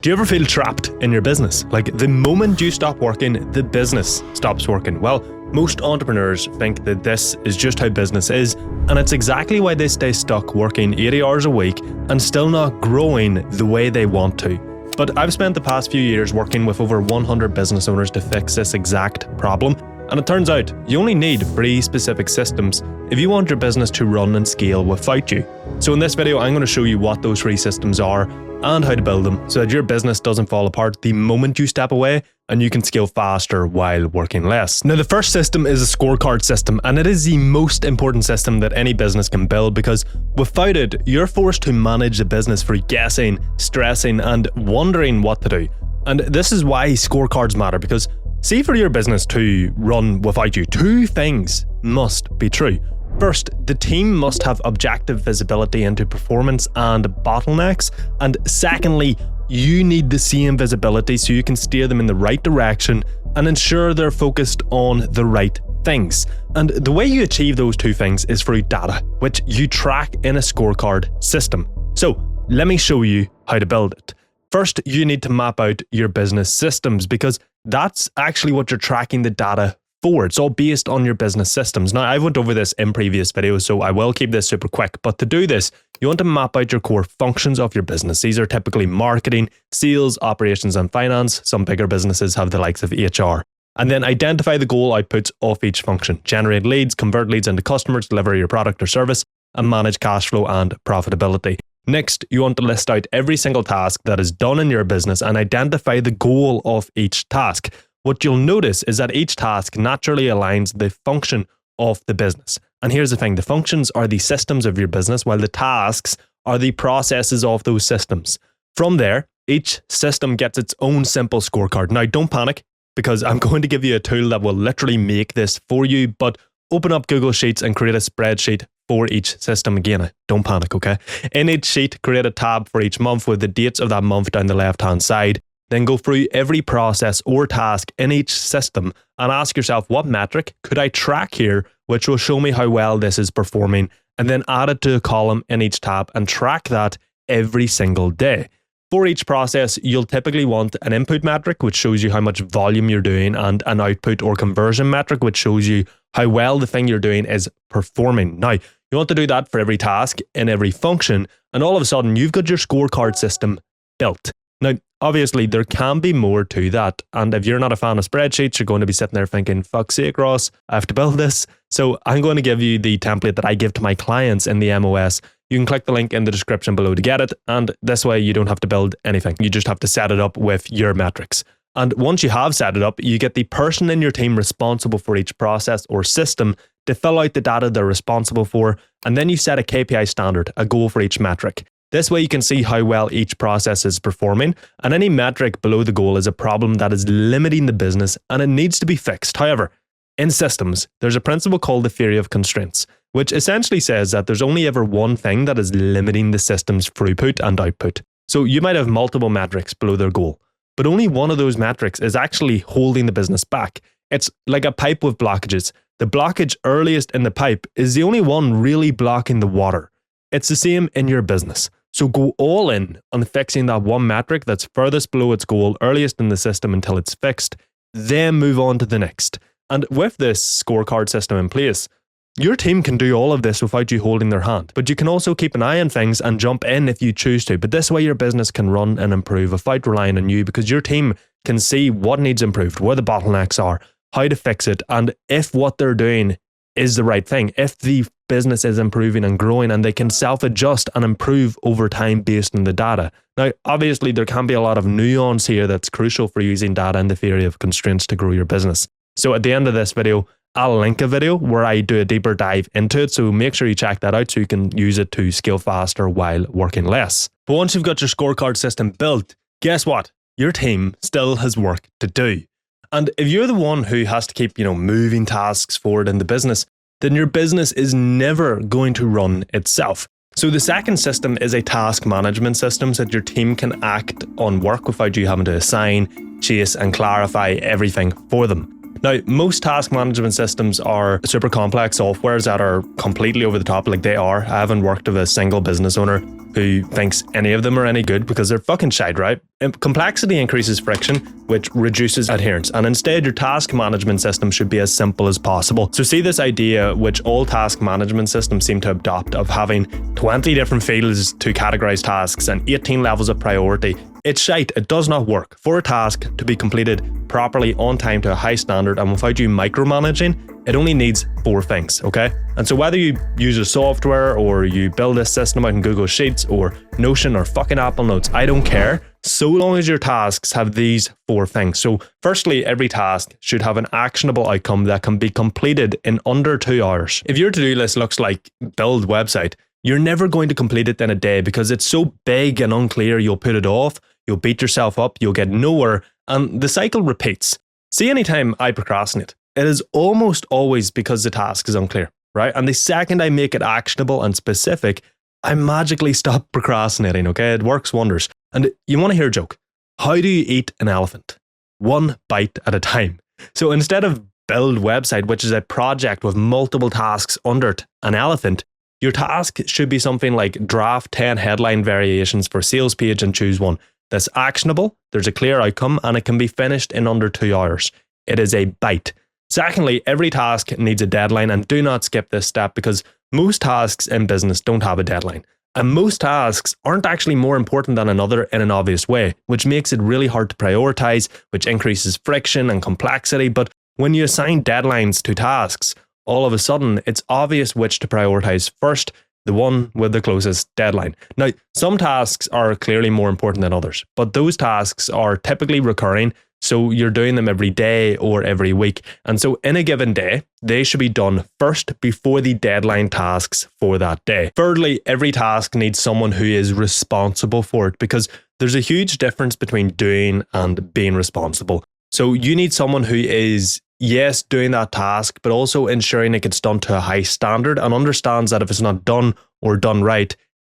Do you ever feel trapped in your business? Like the moment you stop working, the business stops working. Well, most entrepreneurs think that this is just how business is, and it's exactly why they stay stuck working 80 hours a week and still not growing the way they want to. But I've spent the past few years working with over 100 business owners to fix this exact problem. And it turns out you only need 3 specific systems if you want your business to run and scale without you. So in this video, I'm going to show you what those 3 systems are and how to build them so that your business doesn't fall apart the moment you step away and you can scale faster while working less. Now, the first system is a scorecard system, and it is the most important system that any business can build because without it, you're forced to manage the business for guessing, stressing, and wondering what to do. And this is why scorecards matter, because see, for your business to run without you, 2 things must be true. First, the team must have objective visibility into performance and bottlenecks. And secondly, you need the same visibility so you can steer them in the right direction and ensure they're focused on the right things. And the way you achieve those 2 things is through data, which you track in a scorecard system. So let me show you how to build it. First, you need to map out your business systems because that's actually what you're tracking the data for. It's all based on your business systems. Now, I went over this in previous videos, so I will keep this super quick. But to do this, you want to map out your core functions of your business. These are typically marketing, sales, operations, and finance. Some bigger businesses have the likes of HR. And then identify the goal outputs of each function. Generate leads, convert leads into customers, deliver your product or service, and manage cash flow and profitability. Next, you want to list out every single task that is done in your business and identify the goal of each task. What you'll notice is that each task naturally aligns the function of the business. And here's the thing, the functions are the systems of your business, while the tasks are the processes of those systems. From there, each system gets its own simple scorecard. Now, don't panic, because I'm going to give you a tool that will literally make this for you, but open up Google Sheets and create a spreadsheet for each system. Again, don't panic, okay? In each sheet, create a tab for each month with the dates of that month down the left-hand side. Then go through every process or task in each system and ask yourself, what metric could I track here, which will show me how well this is performing, and then add it to a column in each tab and track that every single day. For each process, you'll typically want an input metric, which shows you how much volume you're doing, and an output or conversion metric, which shows you how well the thing you're doing is performing. Now, you want to do that for every task in every function, and all of a sudden, you've got your scorecard system built. Now, obviously, there can be more to that. And if you're not a fan of spreadsheets, you're going to be sitting there thinking, fuck's sake, Ross, I have to build this. So I'm going to give you the template that I give to my clients in the MOS. You can click the link in the description below to get it. And this way you don't have to build anything. You just have to set it up with your metrics. And once you have set it up, you get the person in your team responsible for each process or system to fill out the data they're responsible for. And then you set a KPI standard, a goal for each metric. This way you can see how well each process is performing, and any metric below the goal is a problem that is limiting the business and it needs to be fixed. However, in systems, there's a principle called the theory of constraints, which essentially says that there's only ever one thing that is limiting the system's throughput and output. So you might have multiple metrics below their goal, but only one of those metrics is actually holding the business back. It's like a pipe with blockages. The blockage earliest in the pipe is the only one really blocking the water. It's the same in your business. So go all in on fixing that one metric that's furthest below its goal earliest in the system until it's fixed, then move on to the next. And with this scorecard system in place, your team can do all of this without you holding their hand. But you can also keep an eye on things and jump in if you choose to. But this way your business can run and improve without relying on you, because your team can see what needs improved, where the bottlenecks are, how to fix it, and if what they're doing is the right thing, if the business is improving and growing, and they can self-adjust and improve over time based on the data. Now, obviously, there can be a lot of nuance here that's crucial for using data and the theory of constraints to grow your business. So at the end of this video, I'll link a video where I do a deeper dive into it, so make sure you check that out so you can use it to scale faster while working less. But once you've got your scorecard system built, guess what? Your team still has work to do. And if you're the one who has to keep, moving tasks forward in the business, then your business is never going to run itself. So the second system is a task management system so that your team can act on work without you having to assign, chase, and clarify everything for them. Now, most task management systems are super complex softwares that are completely over the top, like they are. I haven't worked with a single business owner who thinks any of them are any good because they're fucking shite, right? Complexity increases friction, which reduces adherence, and instead your task management system should be as simple as possible. So see this idea, which all task management systems seem to adopt, of having 20 different fields to categorize tasks and 18 levels of priority. It's shite. It does not work. For a task to be completed properly on time to a high standard and without you micromanaging, it only needs 4 things, okay? And so whether you use a software or you build a system out in Google Sheets or Notion or fucking Apple Notes, I don't care, so long as your tasks have these 4 things. So firstly, every task should have an actionable outcome that can be completed in under 2 hours. If your to-do list looks like build website, you're never going to complete it in a day because it's so big and unclear. You'll put it off, you'll beat yourself up, you'll get nowhere, and the cycle repeats. See, anytime I procrastinate, it is almost always because the task is unclear, right? And the second I make it actionable and specific, I magically stop procrastinating, okay? It works wonders. And you want to hear a joke? How do you eat an elephant? 1 bite at a time. So instead of build website, which is a project with multiple tasks under it, an elephant, your task should be something like draft 10 headline variations for sales page and choose one. That's actionable, there's a clear outcome, and it can be finished in under 2 hours. It is a bite. Secondly, every task needs a deadline, and do not skip this step because most tasks in business don't have a deadline. And most tasks aren't actually more important than another in an obvious way, which makes it really hard to prioritize, which increases friction and complexity. But when you assign deadlines to tasks, all of a sudden, it's obvious which to prioritize first, the one with the closest deadline. Now, some tasks are clearly more important than others, but those tasks are typically recurring, so you're doing them every day or every week. And so in a given day, they should be done first before the deadline tasks for that day. Thirdly, every task needs someone who is responsible for it because there's a huge difference between doing and being responsible. So you need someone who is, yes, doing that task, but also ensuring it gets done to a high standard and understands that if it's not done or done right,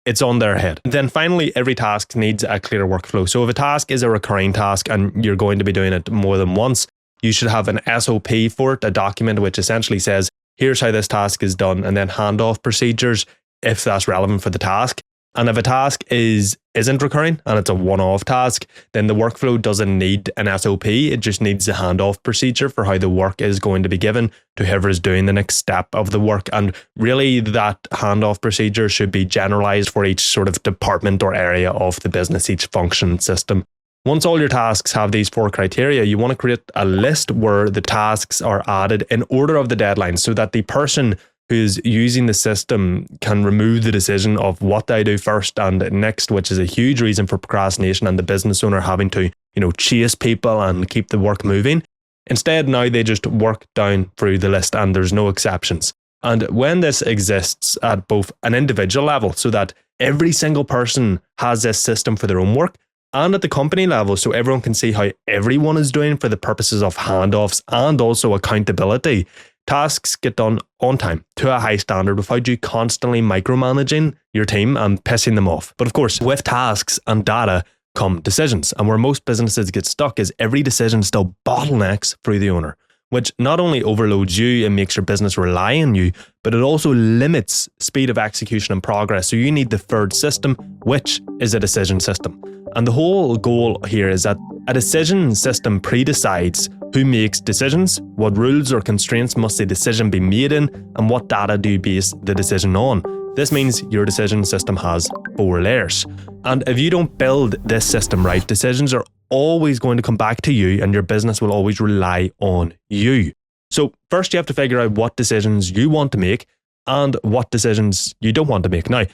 it's on their head. Then finally, every task needs a clear workflow. So if a task is a recurring task and you're going to be doing it more than once, you should have an SOP for it, a document which essentially says, here's how this task is done, and then handoff procedures if that's relevant for the task. And if a task isn't recurring and it's a one-off task, then the workflow doesn't need an SOP. It just needs a handoff procedure for how the work is going to be given to whoever is doing the next step of the work. And really that handoff procedure should be generalized for each sort of department or area of the business, each function system. Once all your tasks have these 4 criteria, you want to create a list where the tasks are added in order of the deadline so that the person who's using the system can remove the decision of what they do first and next, which is a huge reason for procrastination and the business owner having to, chase people and keep the work moving. Instead, now they just work down through the list and there's no exceptions. And when this exists at both an individual level, so that every single person has this system for their own work, and at the company level, so everyone can see how everyone is doing for the purposes of handoffs and also accountability, tasks get done on time to a high standard without you constantly micromanaging your team and pissing them off. But of course, with tasks and data come decisions. And where most businesses get stuck is every decision still bottlenecks through the owner, which not only overloads you and makes your business rely on you, but it also limits speed of execution and progress. So you need the third system, which is a decision system. And the whole goal here is that a decision system pre-decides who makes decisions, what rules or constraints must the decision be made in, and what data do you base the decision on. This means your decision system has 4 layers. And if you don't build this system right, decisions are always going to come back to you and your business will always rely on you. So first you have to figure out what decisions you want to make and what decisions you don't want to make. Now,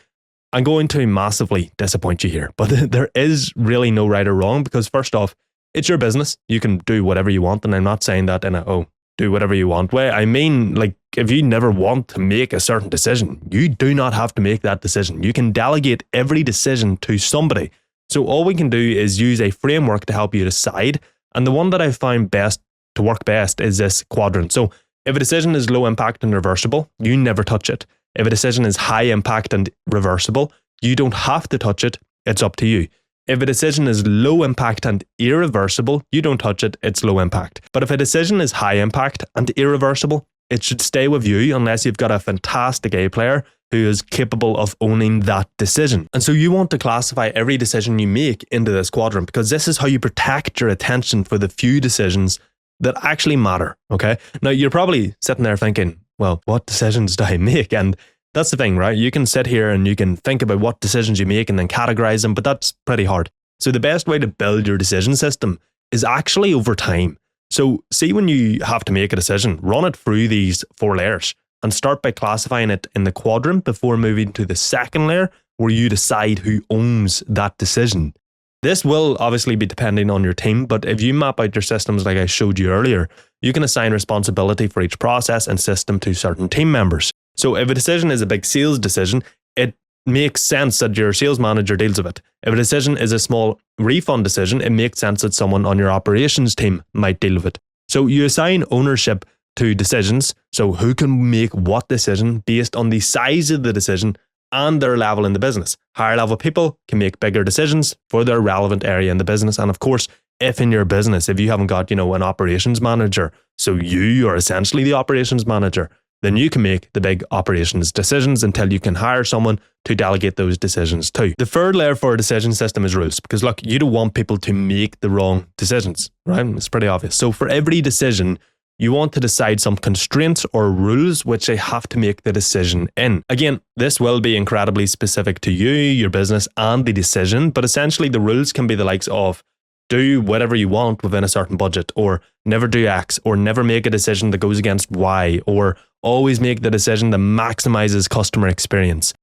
I'm going to massively disappoint you here, but there is really no right or wrong because first off, it's your business. You can do whatever you want. And I'm not saying that in a, do whatever you want way. I mean, like, if you never want to make a certain decision, you do not have to make that decision. You can delegate every decision to somebody. So all we can do is use a framework to help you decide. And the one that I find best to work best is this quadrant. So if a decision is low impact and reversible, you never touch it. If a decision is high impact and reversible, you don't have to touch it. It's up to you. If a decision is low impact and irreversible, you don't touch it. It's low impact. But if a decision is high impact and irreversible, it should stay with you unless you've got a fantastic A player who is capable of owning that decision. And so you want to classify every decision you make into this quadrant, because this is how you protect your attention for the few decisions that actually matter, okay? Now, you're probably sitting there thinking, well, what decisions do I make? And that's the thing, right? You can sit here and you can think about what decisions you make and then categorize them, but that's pretty hard. So the best way to build your decision system is actually over time. So see, when you have to make a decision, run it through these 4 layers and start by classifying it in the quadrant before moving to the second layer, where you decide who owns that decision. This will obviously be depending on your team, but if you map out your systems like I showed you earlier, you can assign responsibility for each process and system to certain team members. So if a decision is a big sales decision, it makes sense that your sales manager deals with it. If a decision is a small refund decision, it makes sense that someone on your operations team might deal with it. So you assign ownership to decisions. So who can make what decision based on the size of the decision and their level in the business. Higher level people can make bigger decisions for their relevant area in the business. And of course, if in your business, if you haven't got, an operations manager, so you are essentially the operations manager, then you can make the big operations decisions until you can hire someone to delegate those decisions to. The third layer for a decision system is rules, because look, you don't want people to make the wrong decisions, right? It's pretty obvious. So for every decision, you want to decide some constraints or rules which they have to make the decision in. Again, this will be incredibly specific to you, your business, and the decision, but essentially the rules can be the likes of do whatever you want within a certain budget, or never do X, or never make a decision that goes against Y, or always make the decision that maximizes customer experience.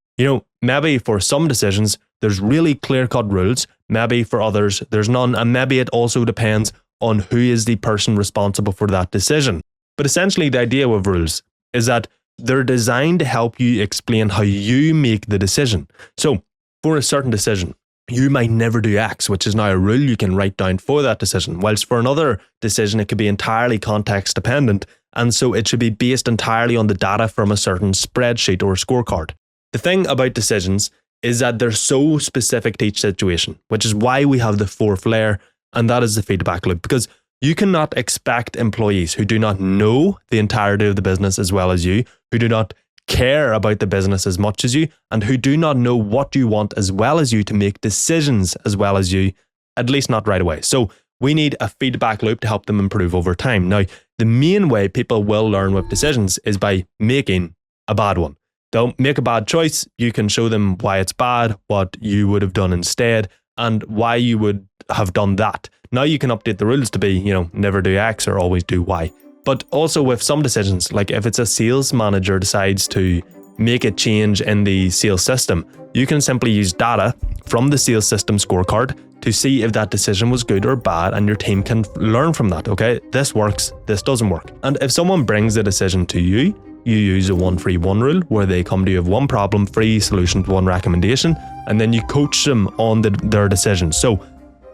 Maybe for some decisions, there's really clear-cut rules. Maybe for others, there's none. And maybe it also depends on who is the person responsible for that decision. But essentially, the idea with rules is that they're designed to help you explain how you make the decision. So for a certain decision, you might never do X, which is now a rule you can write down for that decision. Whilst for another decision, it could be entirely context dependent. And so it should be based entirely on the data from a certain spreadsheet or scorecard. The thing about decisions is that they're so specific to each situation, which is why we have the fourth layer, and that is the feedback loop. Because you cannot expect employees who do not know the entirety of the business as well as you, who do not care about the business as much as you, and who do not know what you want as well as you to make decisions as well as you, at least not right away. So we need a feedback loop to help them improve over time. Now, the main way people will learn with decisions is by making a bad one. They'll make a bad choice. You can show them why it's bad, what you would have done instead, and why you would have done that. Now you can update the rules to be, never do X or always do Y. But also with some decisions, like if it's a sales manager decides to make a change in the sales system, you can simply use data from the sales system scorecard to see if that decision was good or bad, and your team can learn from that, okay? This works, this doesn't work. And if someone brings a decision to you, you use a 1-3-1 rule where they come to you with one problem, 3 solutions, 1 recommendation, and then you coach them on their decision. So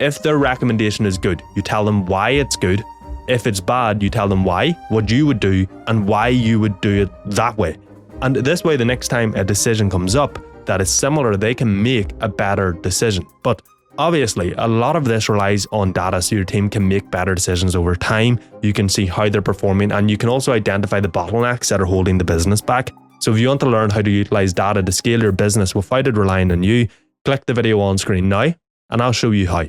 if their recommendation is good, you tell them why it's good. If it's bad, you tell them why, what you would do, and why you would do it that way. And this way, the next time a decision comes up that is similar, they can make a better decision. But obviously, a lot of this relies on data, so your team can make better decisions over time. You can see how they're performing, and you can also identify the bottlenecks that are holding the business back. So if you want to learn how to utilize data to scale your business without it relying on you, click the video on screen now, and I'll show you how.